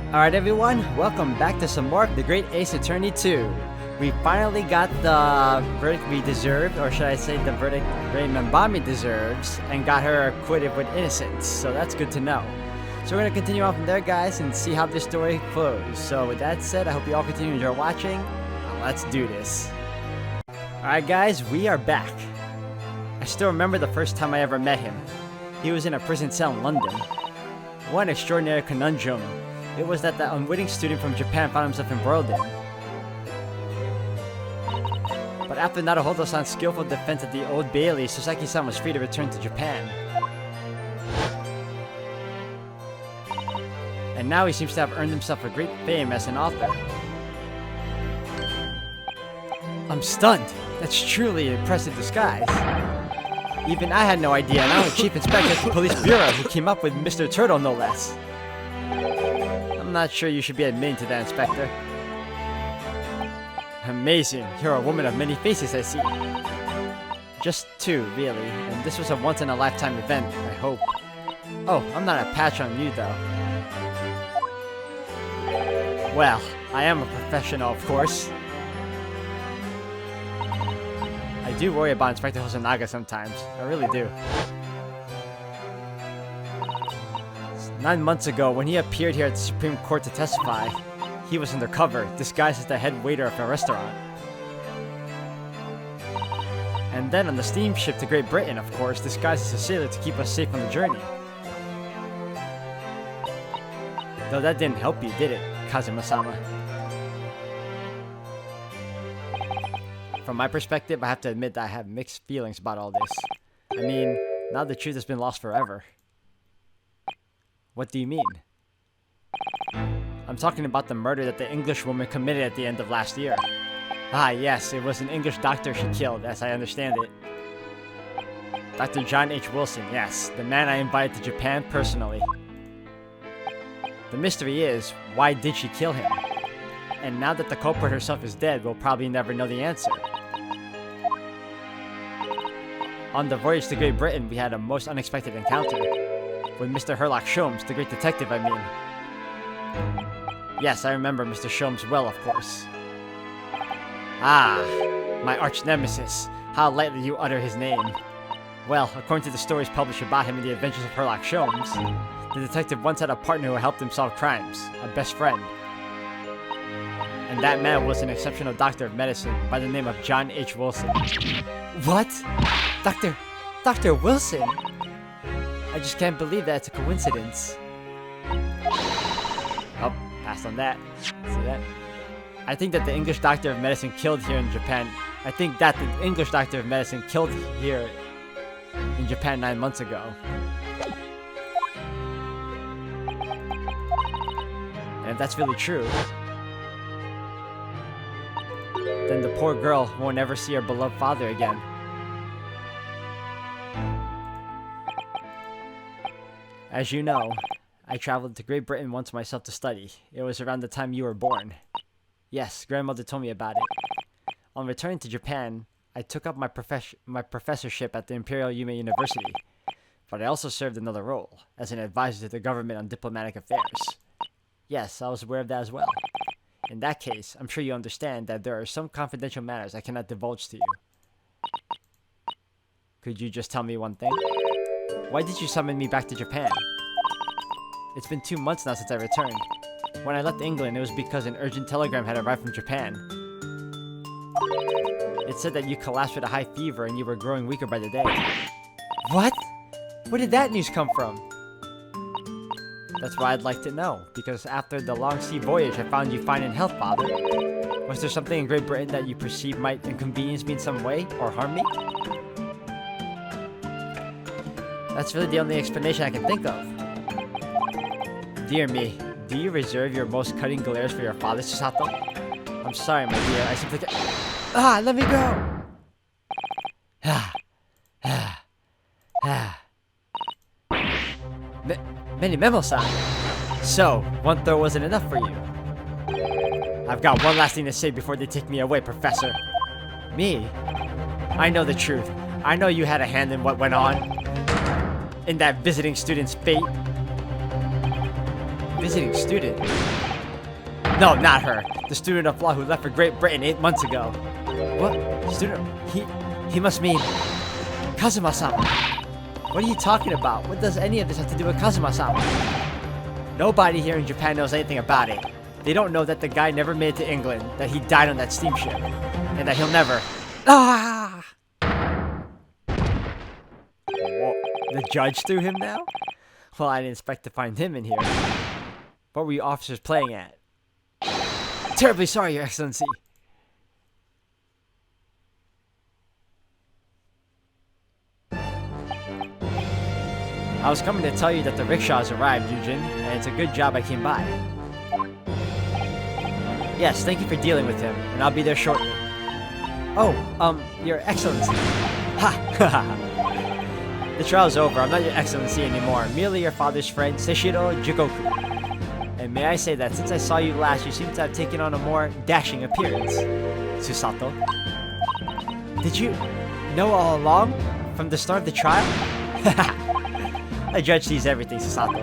Alright everyone, welcome back to some more of The Great Ace Attorney 2. We finally got the verdict we deserved, or should I say the verdict Ray Membami deserves, and got her acquitted with innocence, so that's good to know. So we're going to continue on from there, guys, and see how this story flows. So with that said, I hope you all continue to enjoy watching. Now let's do this. Alright guys, we are back. I still remember the first time I ever met him. He was in a prison cell in London. What an extraordinary conundrum it was that the unwitting student from Japan found himself embroiled in. But after Naruhodo-san's skillful defense at the Old Bailey, Sasaki-san was free to return to Japan. And now he seems to have earned himself a great fame as an author. I'm stunned. That's truly an impressive disguise. Even I had no idea, and I'm the chief inspector at the police bureau who came up with Mr. Turtle, no less. I'm not sure you should be admitting to that, Inspector. Amazing. You're a woman of many faces, I see. Just two, really, and this was a once-in-a-lifetime event, I hope. Oh, I'm not a patch on you, though. Well, I am a professional, of course. I do worry about Inspector Hosonaga sometimes. I really do. 9 months ago, when he appeared here at the Supreme Court to testify, he was undercover, disguised as the head waiter of a restaurant. And then on the steamship to Great Britain, of course, disguised as a sailor to keep us safe on the journey. Though that didn't help you, did it, Kazuma-sama? From my perspective, I have to admit that I have mixed feelings about all this. I mean, now the truth has been lost forever. What do you mean? I'm talking about the murder that the English woman committed at the end of last year. Ah, yes, it was an English doctor she killed, as I understand it. Dr. John H. Wilson, yes, the man I invited to Japan personally. The mystery is, why did she kill him? And now that the culprit herself is dead, we'll probably never know the answer. On the voyage to Great Britain, we had a most unexpected encounter. With Mr. Herlock Sholmes, the great detective, I mean. Yes, I remember Mr. Sholmes well, of course. Ah, my arch-nemesis. How lightly you utter his name. Well, according to the stories published about him in the Adventures of Herlock Sholmes, the detective once had a partner who helped him solve crimes, a best friend. And that man was an exceptional doctor of medicine by the name of John H. Wilson. What? Dr. Wilson? I just can't believe that it's a coincidence. Oh, passed on that. See that? I think that the English doctor of medicine killed here in Japan. I think that the English doctor of medicine killed here in Japan 9 months ago. And if that's really true, then the poor girl won't ever see her beloved father again. As you know, I traveled to Great Britain once myself to study. It was around the time you were born. Yes, grandmother told me about it. On returning to Japan, I took up my professorship at the Imperial Yume University, but I also served another role, as an advisor to the government on diplomatic affairs. Yes, I was aware of that as well. In that case, I'm sure you understand that there are some confidential matters I cannot divulge to you. Could you just tell me one thing? Why did you summon me back to Japan? It's been 2 months now since I returned. When I left England, it was because an urgent telegram had arrived from Japan. It said that you collapsed with a high fever and you were growing weaker by the day. What? Where did that news come from? That's what I'd like to know, because after the long sea voyage, I found you fine in health, Father. Was there something in Great Britain that you perceived might inconvenience me in some way, or harm me? That's really the only explanation I can think of. Dear me, do you reserve your most cutting glares for your father, Susato? I'm sorry, my dear, I simply can't... Ah, let me go! Many memo-san. So, one throw wasn't enough for you. I've got one last thing to say before they take me away, Professor. Me? I know the truth. I know you had a hand in what went on. In that visiting student's fate. visiting student. No, not her. The student of law who left for Great Britain 8 months ago. What? Student? He must mean Kazuma-sama. What are you talking about? What does any of this have to do with Kazuma-sama? Nobody here in Japan knows anything about it. They don't know that the guy never made it to England, that he died on that steamship, and that he'll never... Ah! Whoa, the judge threw him now? Well, I didn't expect to find him in here. What were you officers playing at? Terribly sorry, Your Excellency. I was coming to tell you that the rickshaw has arrived, Yujin, and it's a good job I came by. Yes, thank you for dealing with him, and I'll be there shortly. Oh, Your Excellency. Ha! The trial's over. I'm not Your Excellency anymore. Merely your father's friend, Seishiro Jikoku. And may I say that since I saw you last, you seem to have taken on a more dashing appearance, Susato. Did you know all along? From the start of the trial? A judge sees everything, Susato.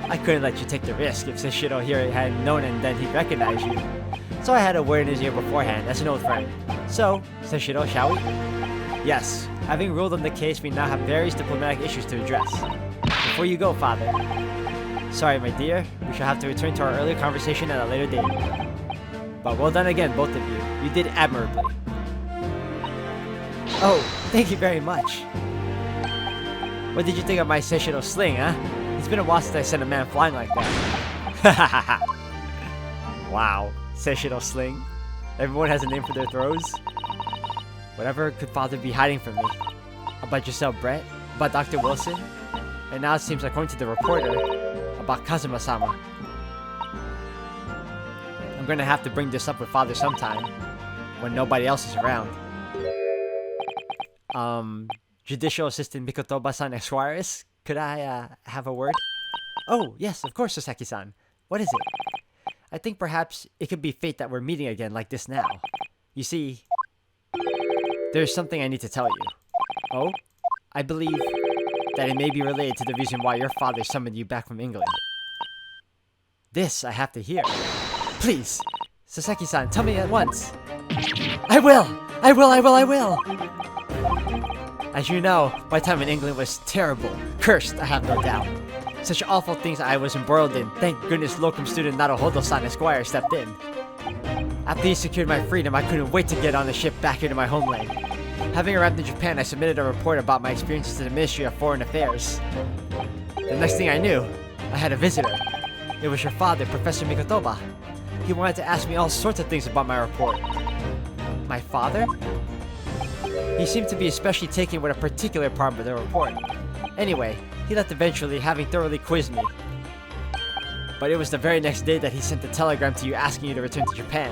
I couldn't let you take the risk if Seishiro here had known and then he'd recognize you. So I had a word in his ear beforehand, as an old friend. So, Seishiro, shall we? Yes. Having ruled on the case, we now have various diplomatic issues to address. Before you go, father. Sorry, my dear. We shall have to return to our earlier conversation at a later date. But well done again, both of you. You did admirably. Oh, thank you very much. What did you think of my Seishiro sling, huh? It's been a while since I sent a man flying like that. Wow, Seishiro sling. Everyone has a name for their throws. Whatever could father be hiding from me? About Giselle Brett? About Dr. Wilson? And now it seems, according to the reporter, about Kazuma-sama. I'm gonna have to bring this up with father sometime, when nobody else is around. Judicial Assistant Mikotoba-san Esquires? Could I, have a word? Oh, yes, of course, Sasaki-san. What is it? I think perhaps it could be fate that we're meeting again like this now. You see, there's something I need to tell you. Oh? I believe that it may be related to the reason why your father summoned you back from England. This I have to hear. Please, Sasaki-san, tell me at once. I will! I will! As you know, my time in England was terrible. Cursed, I have no doubt. Such awful things I was embroiled in. Thank goodness locum student Naruhodo-san Esquire stepped in. After he secured my freedom, I couldn't wait to get on the ship back here to my homeland. Having arrived in Japan, I submitted a report about my experiences to the Ministry of Foreign Affairs. The next thing I knew, I had a visitor. It was your father, Professor Mikotoba. He wanted to ask me all sorts of things about my report. My father? He seemed to be especially taken with a particular part of the report. Anyway, he left eventually, having thoroughly quizzed me. But it was the very next day that he sent a telegram to you asking you to return to Japan.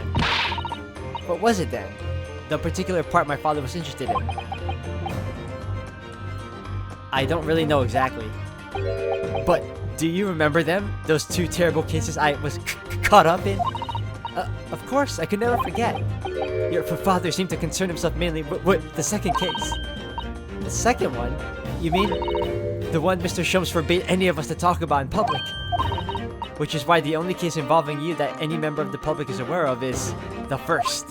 What was it then? The particular part my father was interested in. I don't really know exactly. But do you remember them? Those two terrible cases I was caught up in? Of course, I could never forget. Your father seemed to concern himself mainly with the second case. The second one? You mean the one Mr. Shums forbade any of us to talk about in public? Which is why the only case involving you that any member of the public is aware of is the first.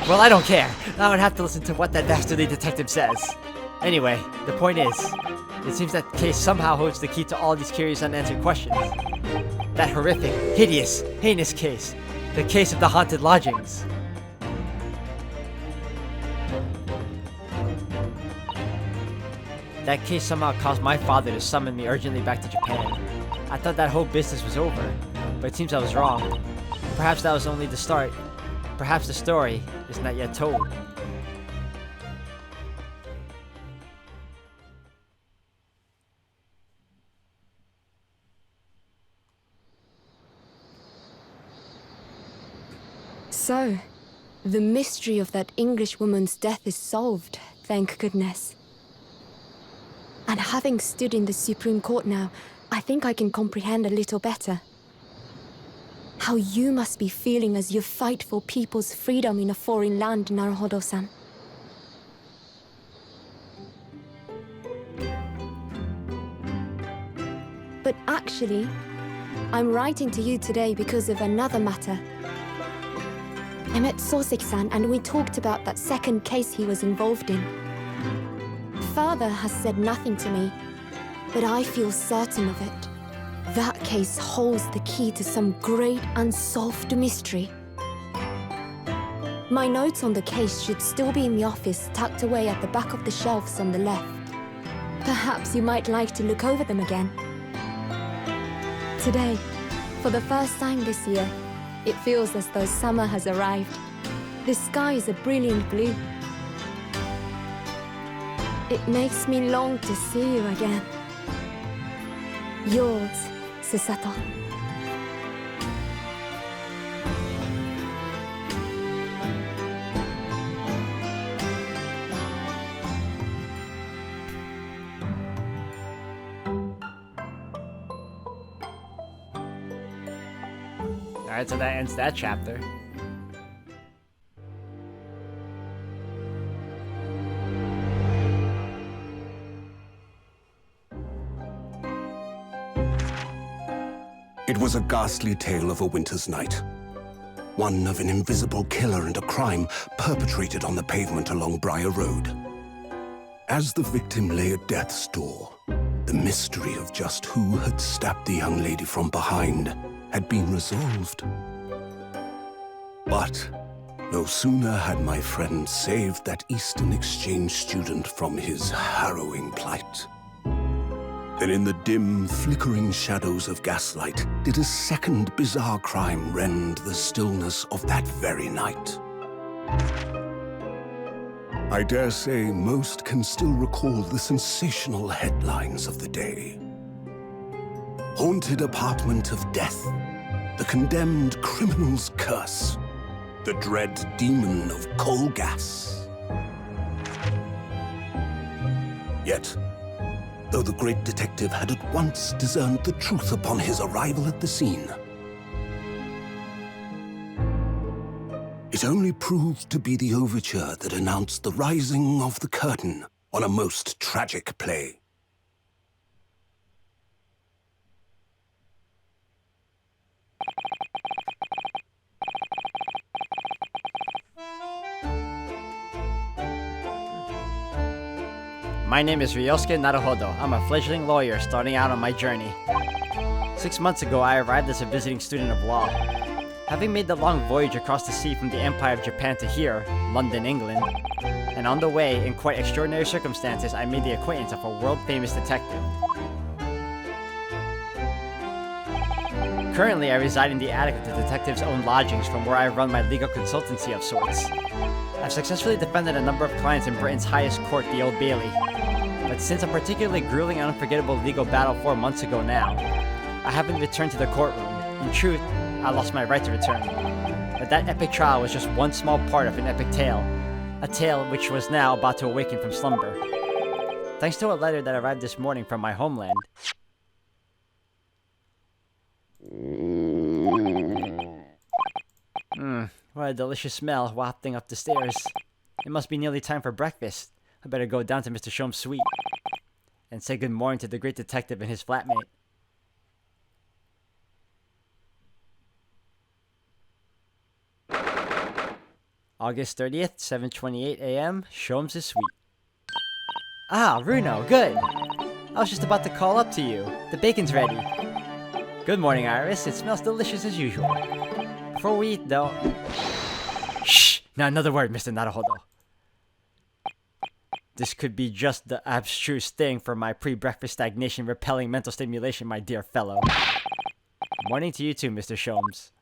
Well, I don't care. I would have to listen to what that dastardly detective says. Anyway, the point is, it seems that case somehow holds the key to all these curious unanswered questions. That horrific, hideous, heinous case. The case of the haunted lodgings. That case somehow caused my father to summon me urgently back to Japan. I thought that whole business was over, but it seems I was wrong. Perhaps that was only the start. Perhaps the story is not yet told. So, the mystery of that English woman's death is solved, thank goodness. And having stood in the Supreme Court now, I think I can comprehend a little better. How you must be feeling as you fight for people's freedom in a foreign land, Naruhodo-san. But actually, I'm writing to you today because of another matter. I met Sosek-san and we talked about that second case he was involved in. Father has said nothing to me, but I feel certain of it. That case holds the key to some great unsolved mystery. My notes on the case should still be in the office, tucked away at the back of the shelves on the left. Perhaps you might like to look over them again. Today, for the first time this year, it feels as though summer has arrived. The sky is a brilliant blue. It makes me long to see you again. Yours, Susato. Alright, so that ends that chapter. It was a ghastly tale of a winter's night. One of an invisible killer and a crime perpetrated on the pavement along Briar Road. As the victim lay at death's door, the mystery of just who had stabbed the young lady from behind had been resolved. But no sooner had my friend saved that Eastern Exchange student from his harrowing plight than in the dim, flickering shadows of gaslight did a second bizarre crime rend the stillness of that very night. I dare say most can still recall the sensational headlines of the day. Haunted apartment of death, the condemned criminal's curse, the dread demon of coal gas. Yet, though the great detective had at once discerned the truth upon his arrival at the scene, it only proved to be the overture that announced the rising of the curtain on a most tragic play. My name is Ryosuke Naruhodo. I'm a fledgling lawyer starting out on my journey. 6 months ago, I arrived as a visiting student of law. Having made the long voyage across the sea from the Empire of Japan to here, London, England, and on the way, in quite extraordinary circumstances, I made the acquaintance of a world-famous detective. Currently, I reside in the attic of the detective's own lodgings, from where I run my legal consultancy of sorts. I've successfully defended a number of clients in Britain's highest court, the Old Bailey. But since a particularly grueling and unforgettable legal battle 4 months ago now, I haven't returned to the courtroom. In truth, I lost my right to return. But that epic trial was just one small part of an epic tale. A tale which was now about to awaken from slumber. Thanks to a letter that arrived this morning from my homeland. What a delicious smell wafting up the stairs. It must be nearly time for breakfast. I better go down to Mr. Shom's suite and say good morning to the great detective and his flatmate. August 30th, 7:28 a.m., Shom's suite. Ah, Runo, good! I was just about to call up to you. The bacon's ready. Good morning, Iris. It smells delicious as usual. Before we eat, though... Shh! Not another word, Mr. Naruhodo. This could be just the abstruse thing for my pre-breakfast stagnation repelling mental stimulation, my dear fellow. Morning to you too, Mr. Shomes.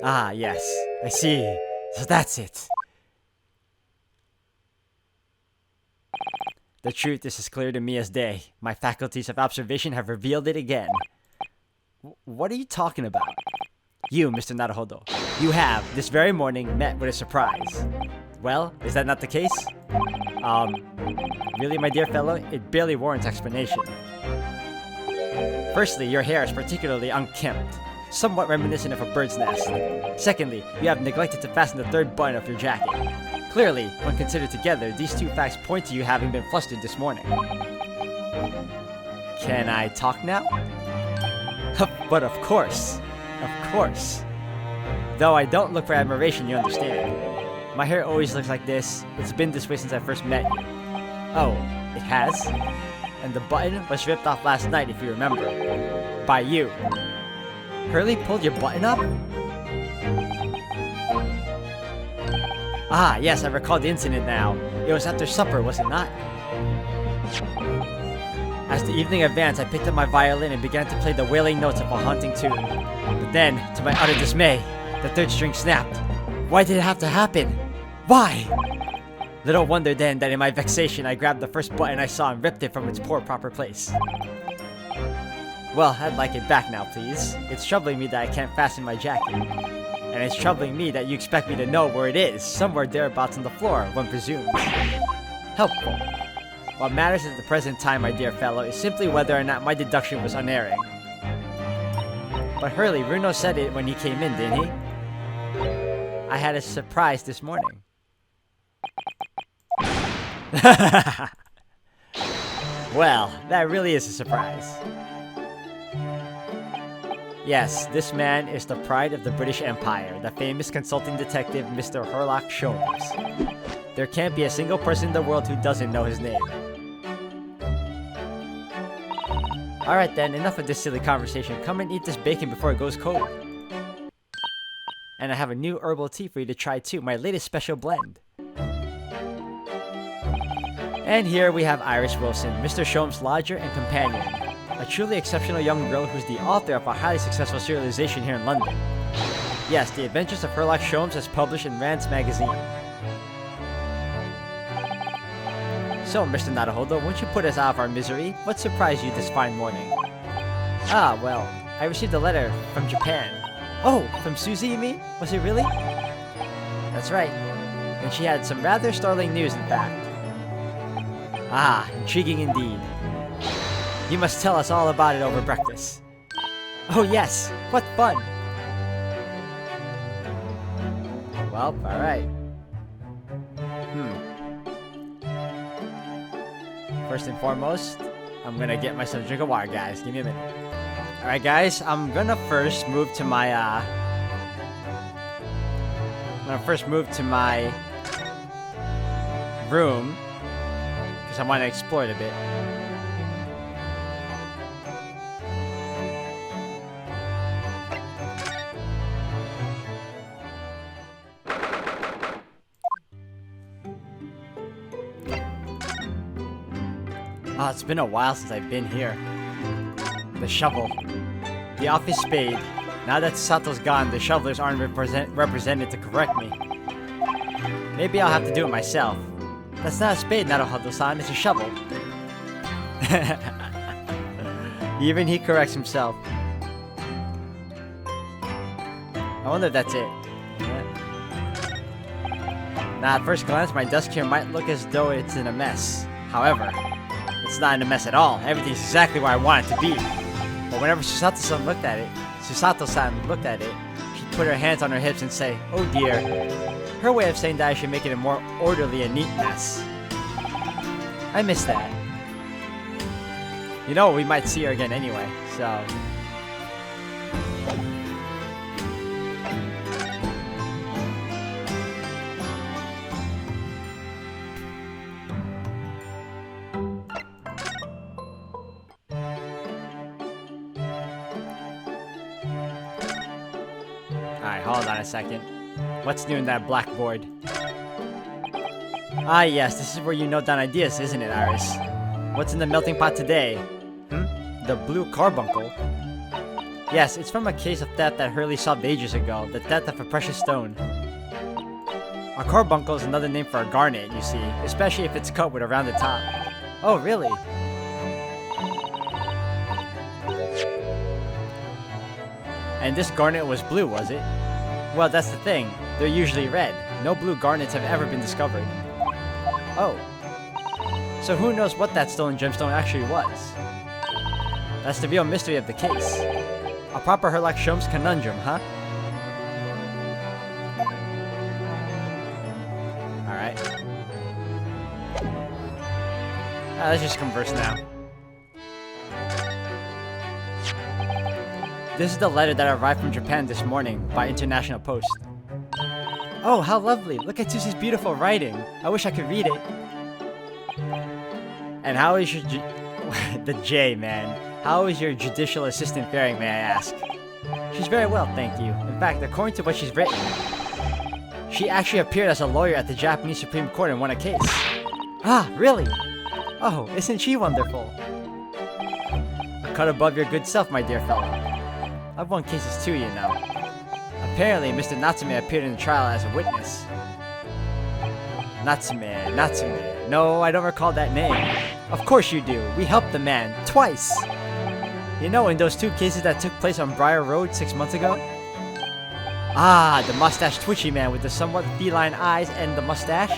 Ah, yes. I see. So that's it. The truth is as clear to me as day. My faculties of observation have revealed it again. What are you talking about? You, Mr. Naruhodo. You have, this very morning, met with a surprise. Well, is that not the case? Really, my dear fellow, it barely warrants explanation. Firstly, your hair is particularly unkempt, somewhat reminiscent of a bird's nest. Secondly, you have neglected to fasten the third button of your jacket. Clearly, when considered together, these two facts point to you having been flustered this morning. Can I talk now? But of course. Of course. Though I don't look for admiration, you understand. My hair always looks like this. It's been this way since I first met you. Oh, it has? And the button was ripped off last night, if you remember. By you. Hurley pulled your button up? Ah, yes, I recall the incident now. It was after supper, was it not? As the evening advanced, I picked up my violin and began to play the wailing notes of a haunting tune. But then, to my utter dismay, the third string snapped. Why did it have to happen? Why? Little wonder then that in my vexation I grabbed the first button I saw and ripped it from its poor proper place. Well, I'd like it back now, please. It's troubling me that I can't fasten my jacket. And it's troubling me that you expect me to know where it is, somewhere thereabouts on the floor, one presumes. Helpful. What matters at the present time, my dear fellow, is simply whether or not my deduction was unerring. But Hurley, Bruno said it when he came in, didn't he? I had a surprise this morning. Well, that really is a surprise. Yes, this man is the pride of the British Empire, the famous consulting detective Mr. Sherlock Holmes. There can't be a single person in the world who doesn't know his name. Alright then, enough of this silly conversation. Come and eat this bacon before it goes cold. And I have a new herbal tea for you to try too, my latest special blend. And here we have Iris Wilson, Mr. Sholmes' lodger and companion. A truly exceptional young girl who's the author of a highly successful serialization here in London. Yes, The Adventures of Sherlock Holmes as published in Rand's magazine. So, Mr. Naruhodo, won't you put us out of our misery? What surprised you this fine morning? Ah, well, I received a letter from Japan. Oh, from Susie, you mean? Was it really? That's right. And she had some rather startling news, in fact. Ah, intriguing indeed. You must tell us all about it over breakfast. Oh yes, what fun! Well, alright. First and foremost, I'm gonna get myself a drink of water, guys. Give me a minute. Alright guys, I'm gonna first move to my, room. Because I want to explore it a bit. Oh, it's been a while since I've been here. The shovel. The office spade. Now that Sato's gone, the shovelers aren't represented to correct me. Maybe I'll have to do it myself. That's not a spade, Naruhodo-san, it's a shovel. Even he corrects himself. I wonder if that's it. Yeah. Now, at first glance, my desk here might look as though it's in a mess. However, it's not in a mess at all. Everything's exactly where I want it to be. But whenever Susato-san looked at it, she'd put her hands on her hips and say, "Oh dear." Her way of saying that I should make it a more orderly and neat mess. I miss that. You know, we might see her again anyway, so... Alright, hold on a second. What's new in that blackboard? Ah yes, this is where you note down ideas, isn't it, Iris? What's in the melting pot today? The blue carbuncle? Yes, it's from a case of theft that Hurley solved ages ago, the theft of a precious stone. A carbuncle is another name for a garnet, you see, especially if it's cut with a rounded top. Oh, really? And this garnet was blue, was it? Well, that's the thing. They're usually red. No blue garnets have ever been discovered. Oh. So who knows what that stolen gemstone actually was? That's the real mystery of the case. A proper Sherlock Holmes conundrum, huh? Alright. Let's just converse now. This is the letter that arrived from Japan this morning by international post. Oh, how lovely. Look at Susie's beautiful writing. I wish I could read it. And how is your... the J, man. How is your judicial assistant faring, may I ask? She's very well, thank you. In fact, according to what she's written, she actually appeared as a lawyer at the Japanese Supreme Court and won a case. Ah, really? Oh, isn't she wonderful? A cut above your good self, my dear fellow. I've won cases too, you know. Apparently, Mr. Natsume appeared in the trial as a witness. Natsume. No, I don't recall that name. Of course you do. We helped the man. Twice! You know, in those 2 cases that took place on Briar Road 6 months ago? Ah, the mustache twitchy man with the somewhat feline eyes and the mustache?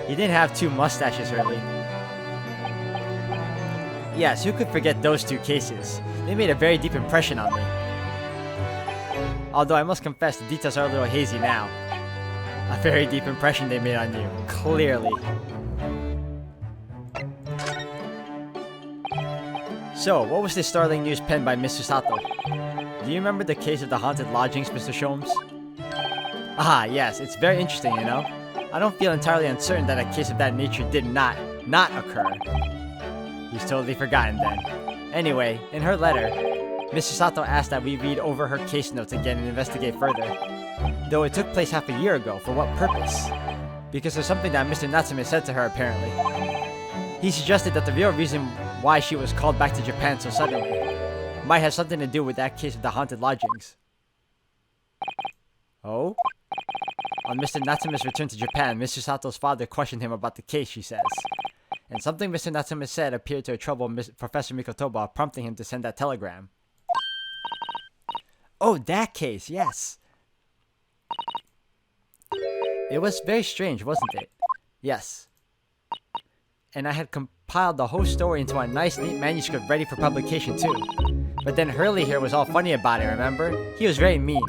He didn't have 2 mustaches, really. Yes, who could forget those 2 cases? They made a very deep impression on me. Although I must confess, the details are a little hazy now. A very deep impression they made on you, clearly. So, what was this startling news penned by Mr. Sato? Do you remember the case of the haunted lodgings, Mr. Sholmes? Ah, yes, it's very interesting, you know? I don't feel entirely uncertain that a case of that nature did not occur. He's totally forgotten then. Anyway, in her letter, Mr. Sato asked that we read over her case notes again and investigate further. Though it took place half a year ago, for what purpose? Because there's something that Mr. Natsume said to her, apparently. He suggested that the real reason why she was called back to Japan so suddenly might have something to do with that case of the haunted lodgings. Oh? On Mr. Natsume's return to Japan, Mr. Sato's father questioned him about the case, she says. And something Mr. Natsume said appeared to trouble Professor Mikotoba, prompting him to send that telegram. Oh, that case, yes. It was very strange, wasn't it? Yes. And I had compiled the whole story into a nice, neat manuscript ready for publication, too. But then Hurley here was all funny about it, remember? He was very mean.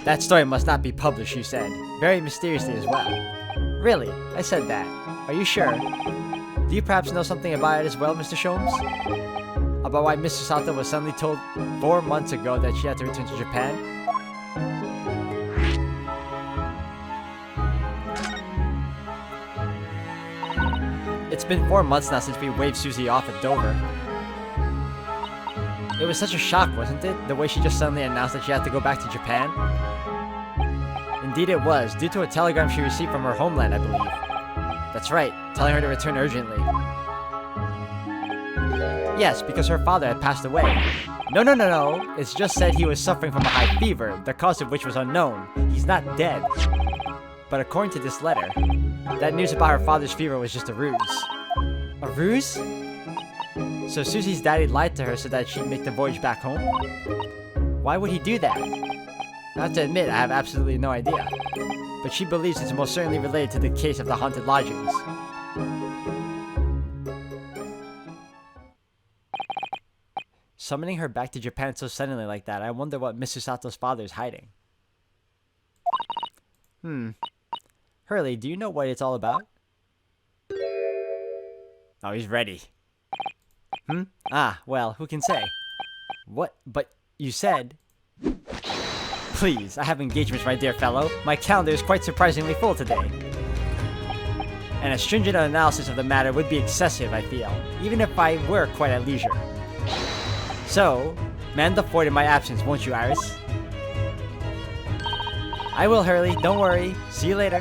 That story must not be published, she said. Very mysteriously as well. Really? I said that. Are you sure? Do you perhaps know something about it as well, Mr. Sholmes? About why Mr. Sato was suddenly told 4 months ago that she had to return to Japan? It's been 4 months now since we waved Susie off at Dover. It was such a shock, wasn't it? The way she just suddenly announced that she had to go back to Japan? Indeed it was, due to a telegram she received from her homeland, I believe. That's right, telling her to return urgently. Yes, because her father had passed away. No. It's just said he was suffering from a high fever, the cause of which was unknown. He's not dead. But according to this letter, that news about her father's fever was just a ruse. A ruse? So Susie's daddy lied to her so that she'd make the voyage back home? Why would he do that? I have to admit, I have absolutely no idea. But she believes it's most certainly related to the case of the haunted lodgings. Summoning her back to Japan so suddenly like that, I wonder what Mr. Sato's father is hiding. Hurley, do you know what it's all about? Oh, he's ready. Ah, well, who can say? What? But you said... Please, I have engagements, my dear fellow. My calendar is quite surprisingly full today. And a stringent analysis of the matter would be excessive, I feel, even if I were quite at leisure. So, man the fort in my absence, won't you, Iris? I will, Hurley, don't worry. See you later.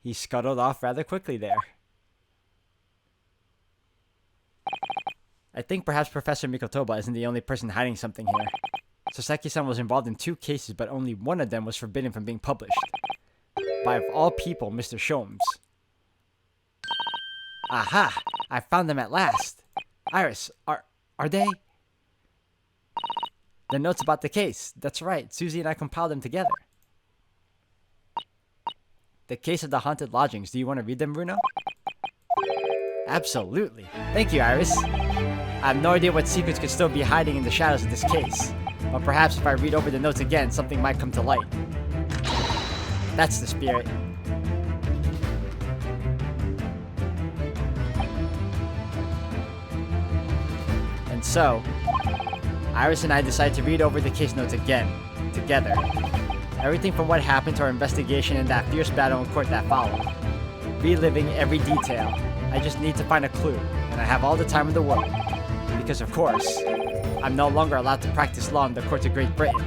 He scuttled off rather quickly there. I think perhaps Professor Mikotoba isn't the only person hiding something here. Sasaki-san was involved in 2 cases, but only one of them was forbidden from being published. By, of all people, Mr. Sholmes. Aha! I found them at last! Iris, are they? The notes about the case. That's right, Susie and I compiled them together. The case of the haunted lodgings. Do you want to read them, Bruno? Absolutely. Thank you, Iris. I have no idea what secrets could still be hiding in the shadows of this case, but perhaps if I read over the notes again, something might come to light. That's the spirit. So, Iris and I decided to read over the case notes again, together. Everything from what happened to our investigation and that fierce battle in court that followed. Reliving every detail. I just need to find a clue, and I have all the time in the world. Because of course, I'm no longer allowed to practice law in the courts of Great Britain.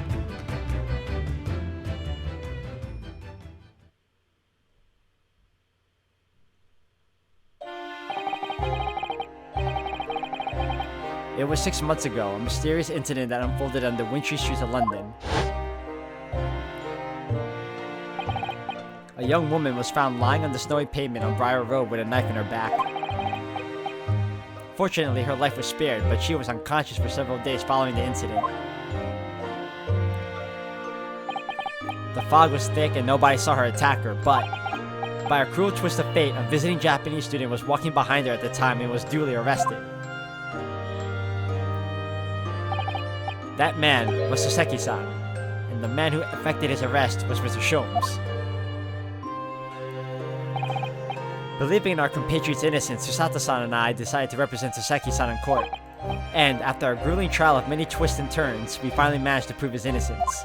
It was 6 months ago, a mysterious incident that unfolded on the wintry streets of London. A young woman was found lying on the snowy pavement on Briar Road with a knife in her back. Fortunately, her life was spared, but she was unconscious for several days following the incident. The fog was thick and nobody saw her attack her, but by a cruel twist of fate, a visiting Japanese student was walking behind her at the time and was duly arrested. That man was Soseki-san, and the man who effected his arrest was Mr. Sholmes. Believing in our compatriot's innocence, Susato-san and I decided to represent Soseki-san in court. And after a grueling trial of many twists and turns, we finally managed to prove his innocence.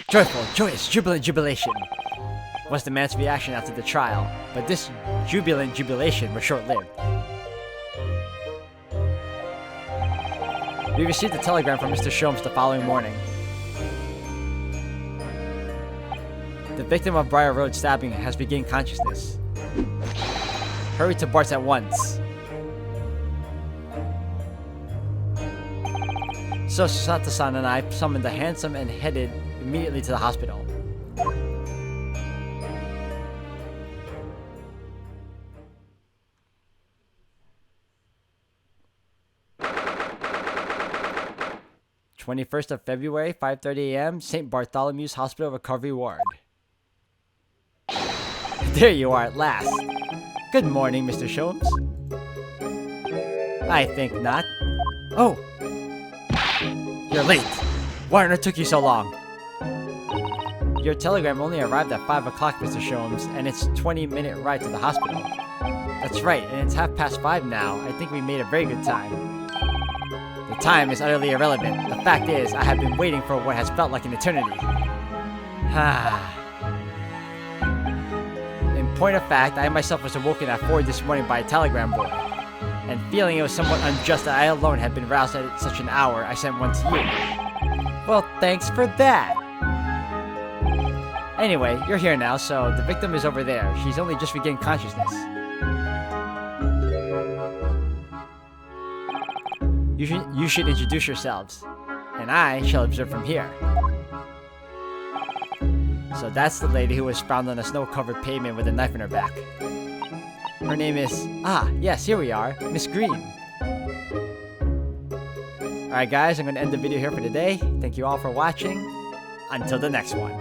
Joyful, joyous, jubilant jubilation was the man's reaction after the trial, but this jubilant jubilation was short-lived. We received a telegram from Mr. Sholmes the following morning. The victim of Briar Road stabbing has regained consciousness. Hurry to Bart's at once. So Susato-san and I summoned the handsome and headed immediately to the hospital. "21st of February, 5:30 a.m., St. Bartholomew's Hospital Recovery Ward." There you are at last. Good morning, Mr. Sholmes. I think not. Oh! You're late. Why on earth took you so long? Your telegram only arrived at 5 o'clock, Mr. Sholmes, and it's a 20-minute ride to the hospital. That's right, and it's 5:30 now. I think we made a very good time. The time is utterly irrelevant. The fact is, I have been waiting for what has felt like an eternity. In point of fact, I myself was awoken at 4 this morning by a telegram boy. And feeling it was somewhat unjust that I alone had been roused at such an hour, I sent one to you. Well, thanks for that. Anyway, you're here now, so the victim is over there. She's only just regained consciousness. You should introduce yourselves, and I shall observe from here. So that's the lady who was found on a snow-covered pavement with a knife in her back. Her name is... yes, here we are. Miss Green. Alright guys, I'm going to end the video here for today. Thank you all for watching. Until the next one.